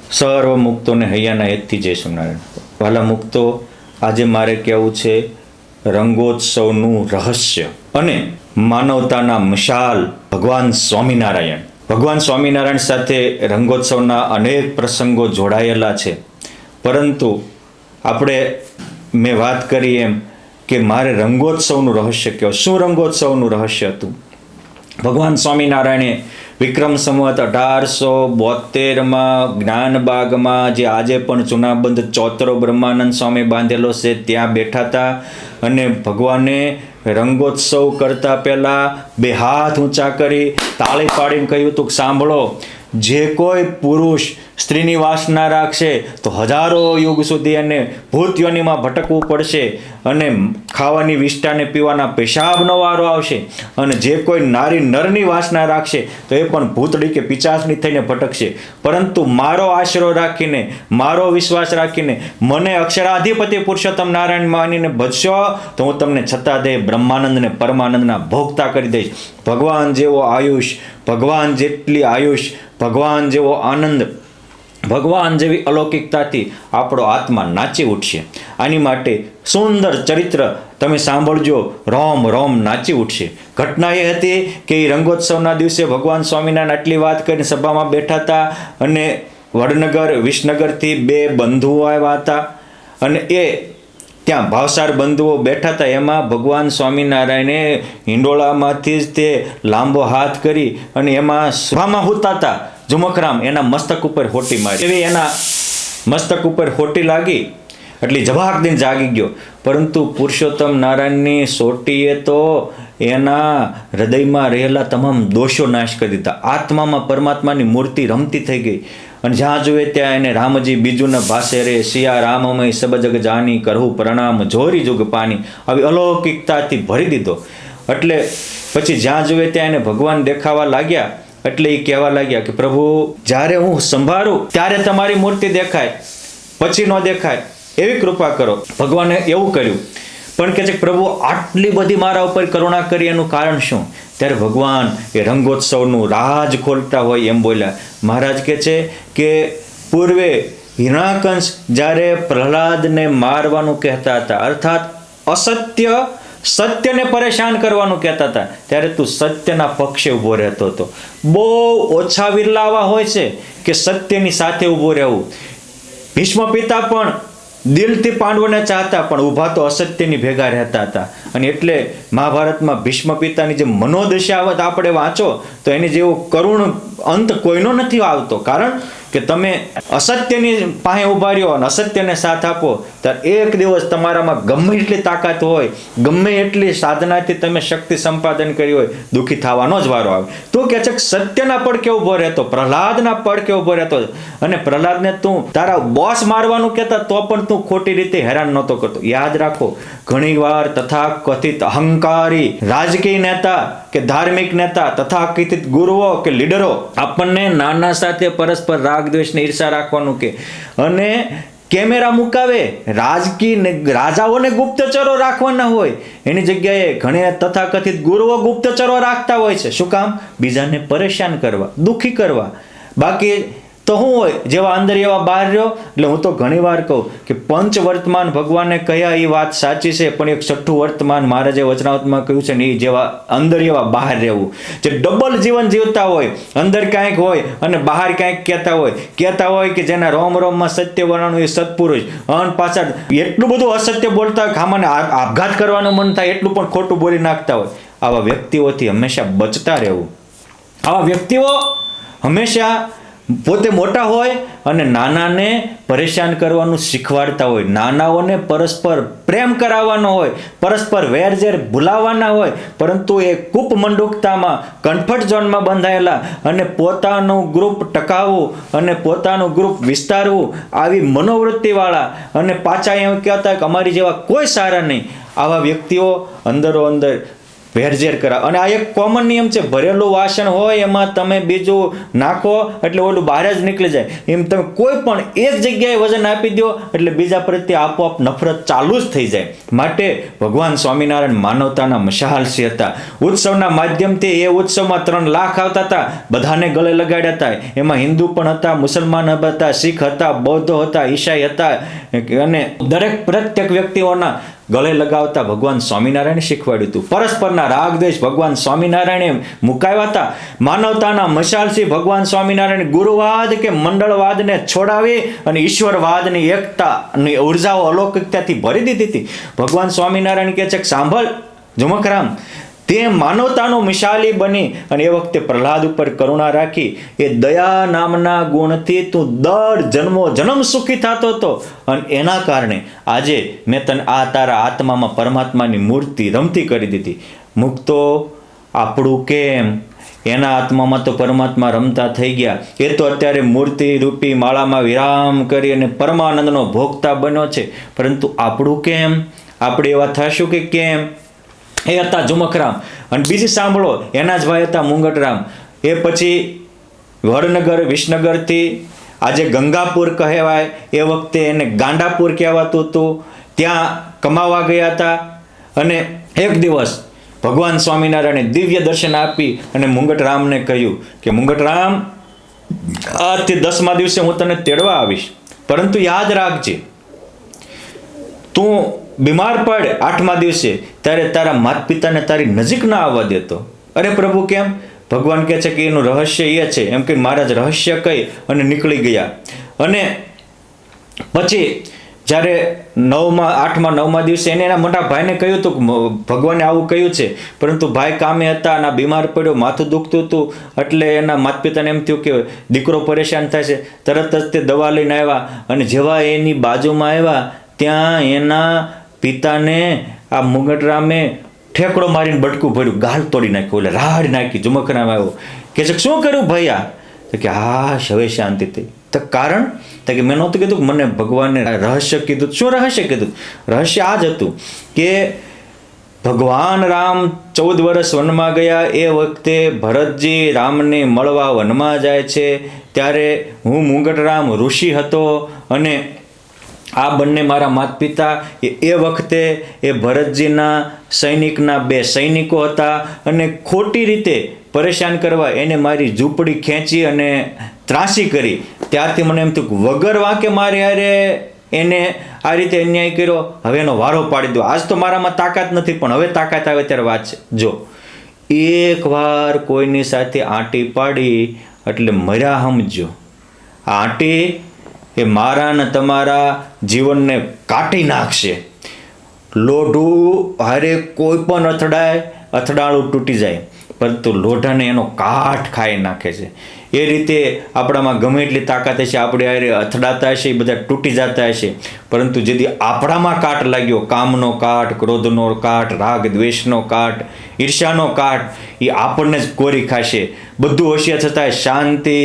સર્વ મુક્તોને હૈયાના હેતથી જય સ્વામિનારાયણ. વાલા મુક્તો, આજે મારે કહેવું છે રંગોત્સવનું રહસ્ય અને માનવતાના મશાલ ભગવાન સ્વામિનારાયણ. ભગવાન સ્વામિનારાયણ સાથે રંગોત્સવના અનેક પ્રસંગો જોડાયેલા છે, પરંતુ આપણે મેં વાત કરી એમ કે મારે રંગોત્સવનું રહસ્ય કહો. શું રંગોત્સવનું રહસ્ય હતું? ભગવાન સ્વામિનારાયણે વિક્રમ સંવત 1872માં જ્ઞાનબાગમાં, જે આજે પણ ચુનાબંધ ચોતરો બ્રહ્માનંદ સ્વામી બાંધેલો છે, ત્યાં બેઠા હતા અને ભગવાને રંગોત્સવ કરતા પહેલા બે હાથ ઊંચા કરી તાળી પાડીને કહ્યું હતું કે સાંભળો, જે કોઈ પુરુષ સ્ત્રીની વાસના રાખશે તો હજારો યુગ સુધી એને ભૂત યોનિમાં ભટકવું પડશે અને ખાવાની વિષ્ટાને પીવાના પેશાબનો વારો આવશે. અને જે કોઈ નારી નરની વાસના રાખશે તો એ પણ ભૂતડી કે પિચાસની થઈને ભટકશે. પરંતુ મારો આશરો રાખીને, મારો વિશ્વાસ રાખીને મને અક્ષરાધિપતિ પુરુષોત્તમ નારાયણ માનીને ભજશો તો હું તમને છતાં દે બ્રહ્માનંદ ને પરમાનંદના ભોગતા કરી દઈશ. ભગવાન જેવો આયુષ, ભગવાન જેટલી આયુષ, ભગવાન જેવો આનંદ, ભગવાન જેવી અલૌકિકતાથી આપણો આત્મા નાચી ઉઠશે. આની માટે સુંદર ચરિત્ર તમે સાંભળજો, રોમ રોમ નાચી ઉઠશે. ઘટના એ હતી કે એ રંગોત્સવના દિવસે ભગવાન સ્વામિનારાયણ આટલી વાત કરીને સભામાં બેઠા હતા અને વડનગર વિસનગરથી બે બંધુઓ આવ્યા હતા અને એ ત્યાં ભાવસાર બંધુઓ બેઠા હતા. એમાં ભગવાન સ્વામિનારાયણે હિંડોળામાંથી જ તે લાંબો હાથ કરી અને એમાં સભામાં હોતા હતા ઝુમખરામ એના મસ્તક ઉપર હોટી મારી. એવી એના મસ્તક ઉપર હોટી લાગી એટલે ઝબાક દઈને જાગી ગયો. પરંતુ પુરુષોત્તમ નારાયણની સોટીએ તો એના હૃદયમાં રહેલા તમામ દોષો નાશ કરી દીધા. આત્મામાં પરમાત્માની મૂર્તિ રમતી થઈ ગઈ અને જ્યાં જોઈએ ત્યાં એને રામજી બીજુના ભાષે રે સિયા રામમય સબ જગ જાની કરહું પ્રણામ જોરી જુગ પાની, આવી અલૌકિકતાથી ભરી દીધો. એટલે પછી જ્યાં જોઈએ ત્યાં એને ભગવાન દેખાવા લાગ્યા. એટલે એ કહેવા લાગ્યા કે પ્રભુ, જ્યારે હું સંભાળું ત્યારે તમારી મૂર્તિ દેખાય, પછી ન દેખાય, એવી કૃપા કરો. ભગવાને એવું કર્યું. પણ કહે છે કે પ્રભુ, આટલી બધી મારા ઉપર કરુણા કરી, એનું કારણ શું? ત્યારે ભગવાન એ રંગોત્સવનું રાજ ખોલતા હોય એમ બોલ્યા. મહારાજ કહે છે કે પૂર્વે હિરણાકંશ જ્યારે પ્રહલાદને મારવાનું કહેતા હતા, અર્થાત અસત્ય સત્યને પરેશાન કરવાનું કહેતા હતા, ત્યારે તું સત્યના પક્ષે ઊભો રહેતો હતો. બહુ ઓછા વિરલાવા હોય છે કે સત્યની સાથે ઊભો રહેવું. ભીષ્મ પિતા પણ દિલથી પાંડવોને ચાહતા, પણ ઊભા તો અસત્યની ભેગા રહેતા હતા. અને એટલે મહાભારતમાં ભીષ્મ પિતાની જે મનોદશાવત આપણે વાંચો તો એની જેવો કરુણ અંત કોઈનો નથી આવતો. કારણ કે તમે અસત્યની પાસે ઊભા રહ્યો અને અસત્યને સાથ આપો ત્યારે એક દિવસ તમારામાં ગમે એટલી તાકાત હોય, ગમે એટલી સાધનાથી તમે શક્તિ સંપાદન કરી હોય, દુઃખી થવાનો જ વારો આવે. તું કહે છે કે સત્યના પડકે ઊભો રહેતો, પ્રહલાદના પડકે ઊભો રહેતો, અને પ્રહલાદને તું તારા બોસ મારવાનું કહેતા તો પણ તું ખોટી રીતે હેરાન નહોતો કરતો. યાદ રાખો, ઘણીવાર તથાકથિત અહંકારી રાજકીય નેતા કે ધાર્મિક નેતા, તથાકથિત ગુરુઓ કે લીડરો આપણને નાના સાથે પરસ્પર રાગ દ્વેષને ઈર્ષા રાખવાનું કે અને કેમેરા મુકાવે. રાજાઓને ગુપ્તચરો રાખવાના હોય, એની જગ્યાએ ઘણી તથાકથિત ગુરુઓ ગુપ્તચરો રાખતા હોય છે. શું કામ? બીજાને પરેશાન કરવા, દુઃખી કરવા. બાકી તો શું હોય, જેવા અંદર એવા બહાર રહ્યો. એટલે હું તો ઘણી વાર કહું કે પંચ વર્તમાન ભગવાને કહ્યા એ વાત સાચી છે, પણ એક છઠ્ઠું વર્તમાન મહારાજે વચનાવતમાં કહ્યું છે ને, એ જેવા અંદર એવા બહાર રહેવું. જે ડબલ જીવન જીવતા હોય, અંદર કાંઈક હોય અને બહાર કાંઈક કહેતા હોય કે જેના રોમ રોમમાં સત્ય વર્ણનું એ સત્પુરુષ, અને પાછા એટલું બધું અસત્ય બોલતા હોય, ખામાને આપઘાત કરવાનું મન થાય એટલું પણ ખોટું બોલી નાખતા હોય. આવા વ્યક્તિઓથી હંમેશા બચતા રહેવું. આવા વ્યક્તિઓ હંમેશા પોતે મોટા હોય અને નાનાને પરેશાન કરવાનું શીખવાડતા હોય, નાનાઓને પરસ્પર પ્રેમ કરાવવાનો હોય, પરસ્પર વેરઝેર ભૂલાવવાના હોય, પરંતુ એ કૂપ મંડુકતામાં કમ્ફર્ટ ઝોનમાં બંધાયેલા અને પોતાનું ગ્રુપ ટકાવવું અને પોતાનું ગ્રુપ વિસ્તારવું, આવી મનોવૃત્તિવાળા અને પાછા એમ કહેતા હોય કે અમારી જેવા કોઈ સારા નહીં, આવા વ્યક્તિઓ અંદરો અંદર ભેરઝેર કરાવે. અને આ એક કોમન નિયમ છે, ભરેલું વાસણ હોય એમાં તમે બીજું નાખો એટલે ઓલું બહાર જ નીકળી જાય. એમ તમે કોઈ પણ એક જગ્યાએ વજન આપી દો એટલે બીજા પ્રત્યે આપોઆપ નફરત ચાલુ જ થઈ જાય. માટે ભગવાન સ્વામિનારાયણ માનવતાના મશાલસી હતા. ઉત્સવના માધ્યમથી એ ઉત્સવમાં 3 લાખ આવતા હતા, બધાને ગળે લગાડ્યા હતા. એમાં હિન્દુ પણ હતા, મુસલમાન હતા, શીખ હતા, બૌદ્ધો હતા, ઈસાઈ હતા, અને દરેક પ્રત્યેક વ્યક્તિઓના ગળે લગાવતા ભગવાન સ્વામિનારાયણે શીખવાડ્યું હતું. પરસ્પરના રાગ દ્વેષ ભગવાન સ્વામિનારાયણે મુકાવ્યા હતા. માનવતાના મશાલથી ભગવાન સ્વામિનારાયણ ગુરુવાદ કે મંડળવાદને છોડાવી અને ઈશ્વરવાદની એકતાની ઉર્જાઓ અલૌકિકતાથી ભરી દીધી હતી. ભગવાન સ્વામિનારાયણ કહે છે કે સાંભળ ઝુમખરામ, તે માનવતાનો મિશાલી બની અને એ વખતે પ્રહલાદ ઉપર કરુણા રાખી એ દયા નામના ગુણથી તું દર જન્મ સુખી થતો હતો. અને એના કારણે આજે મેં તને આ તારા આત્મામાં પરમાત્માની મૂર્તિ રમતી કરી દીધી. મુક્તો આપણું કેમ? એના આત્મામાં તો પરમાત્મા રમતા થઈ ગયા. એ તો અત્યારે મૂર્તિ રૂપી માળામાં વિરામ કરી અને પરમાનંદનો ભોગતા બન્યો છે. પરંતુ આપણું કેમ? આપણે એવા થશું કે કેમ? એ હતા ઝુમખરામ. અને બીજી સાંભળો, એના જ ભાઈ હતા મુંગટરામ. એ પછી વડનગર વિસનગરથી આજે ગંગાપુર કહેવાય, એ વખતે એને ગાંડાપુર કહેવાતું હતું, ત્યાં કમાવા ગયા હતા. અને એક દિવસ ભગવાન સ્વામિનારાયણે દિવ્ય દર્શન આપી અને મુંગટરામને કહ્યું કે મુંગટરામ, આજથી 10મા દિવસે હું તને તેડવા આવીશ, પરંતુ યાદ રાખજે તું બીમાર પડ 8મા દિવસે ત્યારે તારા માતા પિતાને તારી નજીક ના આવવા દેતો. અરે પ્રભુ કેમ? ભગવાન કહે છે કે એનું રહસ્ય એ છે. એમ કે મહારાજ રહસ્ય કહી અને નીકળી ગયા. અને પછી જ્યારે 8મા 9મા દિવસે એને એના મોટા ભાઈને કહ્યું હતું કે ભગવાને આવું કહ્યું છે, પરંતુ ભાઈ કામે હતા અને બીમાર પડ્યો, માથું દુખતું હતું, એટલે એના માતા પિતાને એમ થયું કે દીકરો પરેશાન થાય છે. તરત જ તે દવા લઈને આવ્યા અને જેવા એની બાજુમાં આવ્યા ત્યાં એના પિતાને આ મુંગટરામે ઠેકડો મારીને બટકું ભર્યું, ગાલ તોડી નાખ્યું, એટલે રાડ નાખી. ઝુમખરામ આવ્યો કે છે શું કર્યું ભૈયા? તો કે હા હવે શાંતિ થઈ. તો કારણ? તો કે મેં નહોતું કીધું, મને ભગવાને રહસ્ય કીધું. શું રહસ્ય કીધું? રહસ્ય આ જ હતું કે ભગવાન રામ 14 વર્ષ વનમાં ગયા. એ વખતે ભરતજી રામને મળવા વનમાં જાય છે. ત્યારે હું મુંગટરામ ઋષિ હતો અને આ બંને મારા માતા પિતા એ વખતે એ ભરતજીના સૈનિકના 2 સૈનિકો હતા અને ખોટી રીતે પરેશાન કરવા એને મારી ઝૂંપડી ખેંચી અને ત્રાસી કરી. ત્યારથી મને એમ થયું વગર વાંકે મારે અરે એને આ રીતે અન્યાય કર્યો, હવે એનો વારો પાડી દો. આજ તો મારામાં તાકાત નથી, પણ હવે તાકાત આવે ત્યારે વાત છે. જો એકવાર કોઈની સાથે આંટી પાડી એટલે મર્યા સમજો. આંટી એ મારા ને તમારા જીવનને કાઢી નાખશે. લોઢું હારે કોઈ પણ અથડાળું તૂટી જાય, પરંતુ લોઢાને એનો કાઠ ખાઈ નાખે છે. એ રીતે આપણામાં ગમે એટલી તાકાત હશે, આપણે હારે અથડાતા હશે, એ બધા તૂટી જતા હશે, પરંતુ જેથી આપણામાં કાટ લાગ્યો, કામનો કાટ, ક્રોધનો કાટ, રાગ દ્વેષનો કાટ, ઈર્ષ્યાનો કાટ, એ આપણને જ કોરી ખાશે. બધું હશે છતાંય શાંતિ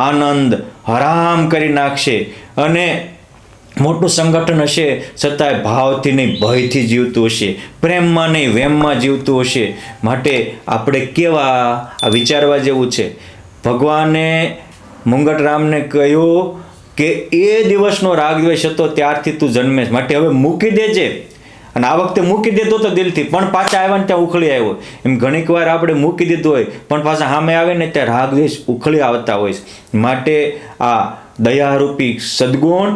આનંદ હરામ કરી નાખશે. અને મોટું સંગઠન હશે છતાંય ભાવથી નહીં ભયથી જીવતું હશે, પ્રેમમાં નહીં વેમમાં જીવતું હશે. માટે આપણે કેવા આ વિચારવા જેવું છે. ભગવાને મુંગટરામને કહ્યું કે એ દિવસનો રાગદ્વેષ હતો ત્યારથી તું જન્મેશ, માટે હવે મૂકી દેજે. અને આ વખતે મૂકી દેતો તો દિલથી, પણ પાછા આવ્યા ને ત્યાં ઉખળી આવ્યો. એમ ઘણીક વાર આપણે મૂકી દીધું હોય પણ પાછા સામે આવે ને ત્યાં રાગદ્વેષ ઉખળી આવતા હોય. માટે આ દયારૂપી સદગુણ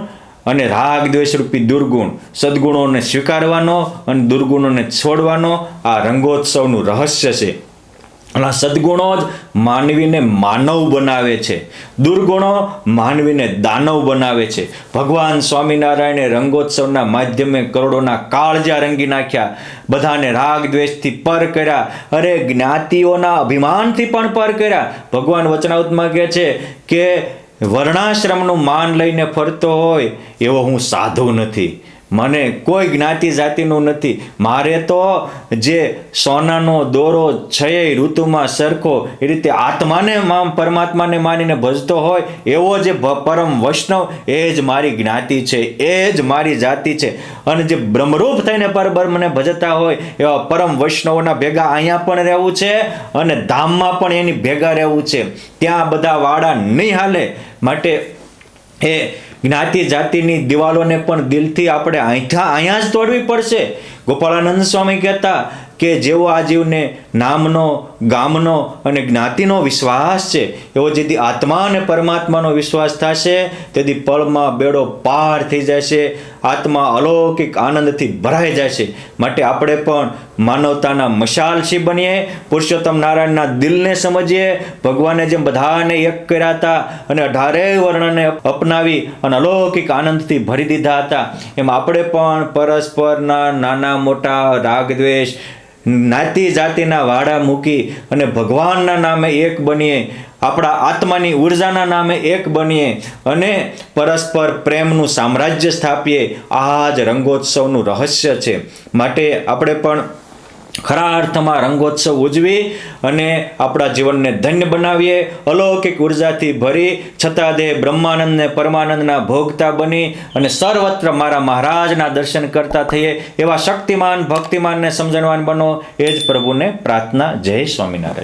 અને રાગ દ્વેષ રૂપી દુર્ગુણ, સદગુણોને સ્વીકારવાનો અને દુર્ગુણોને છોડવાનો આ રંગોત્સવનું રહસ્ય છે. અને આ સદગુણો જ માનવીને માનવ બનાવે છે, દુર્ગુણો માનવીને દાનવ બનાવે છે. ભગવાન સ્વામિનારાયણે રંગોત્સવના માધ્યમે કરોડોના કાળજા રંગી નાખ્યા, બધાને રાગ દ્વેષથી પર કર્યા, અરે જ્ઞાતિઓના અભિમાનથી પણ પર કર્યા. ભગવાન વચનામૃતમાં કહે છે કે વર્ણાશ્રમનું માન લઈને ફરતો હોય એવો હું સાધુ નથી. મને કોઈ જ્ઞાતિ જાતિનું નથી. મારે તો જે સોનાનો દોરો છે એ ઋતુમાં સરખો, એ રીતે આત્માને પરમાત્માને માનીને ભજતો હોય એવો જે પરમ વૈષ્ણવ, એ જ મારી જ્ઞાતિ છે, એ જ મારી જાતિ છે. અને જે બ્રહ્મરૂપ થઈને પરબ્રહ્મને ભજતા હોય એવા પરમ વૈષ્ણવોના ભેગા અહીંયા પણ રહેવું છે અને ધામમાં પણ એની ભેગા રહેવું છે. ત્યાં બધા વાડા નહીં હાલે. માટે એ જ્ઞાતિ જાતિની દિવાલોને પણ દિલથી આપણે અહીંયા જ તોડવી પડશે. ગોપાળાનંદ સ્વામી કહેતા કે જેવો આ જીવને નામનો, ગામનો અને જ્ઞાતિનો વિશ્વાસ છે, એવો જેથી આત્મા અને પરમાત્માનો વિશ્વાસ થશે તેથી પળમાં બેડો પાર થઈ જશે, આત્મા અલૌકિક આનંદથી ભરાઈ જશે. માટે આપણે પણ માનવતાના મશાલથી બનીએ, પુરુષોત્તમ નારાયણના દિલને સમજીએ. ભગવાને જેમ બધાને એક કર્યા હતા અને 18 વર્ણને અપનાવી અને અલૌકિક આનંદથી ભરી દીધા હતા, એમ આપણે પણ પરસ્પરના નાના મોટા રાગદ્વેષ, જ્ઞાતિ જાતિના વાડા મૂકી અને ભગવાનના નામે એક બનીએ, આપણા આત્માની ઉર્જાના નામે એક બનીએ અને પરસ્પર પ્રેમનું સામ્રાજ્ય સ્થાપીએ. આ જ રંગોત્સવનું રહસ્ય છે. માટે આપણે પણ ખરા અર્થમાં રંગોત્સવ ઉજવી અને આપણા જીવનને ધન્ય બનાવીએ. અલૌકિક ઉર્જાથી ભરી છતાં દેહ બ્રહ્માનંદને પરમાનંદના ભોગતા બની અને સર્વત્ર મારા મહારાજના દર્શન કરતા થઈએ એવા શક્તિમાન ભક્તિમાનને સમજણવાન બનો. એ જ પ્રભુને પ્રાર્થના. જય સ્વામિનારાયણ.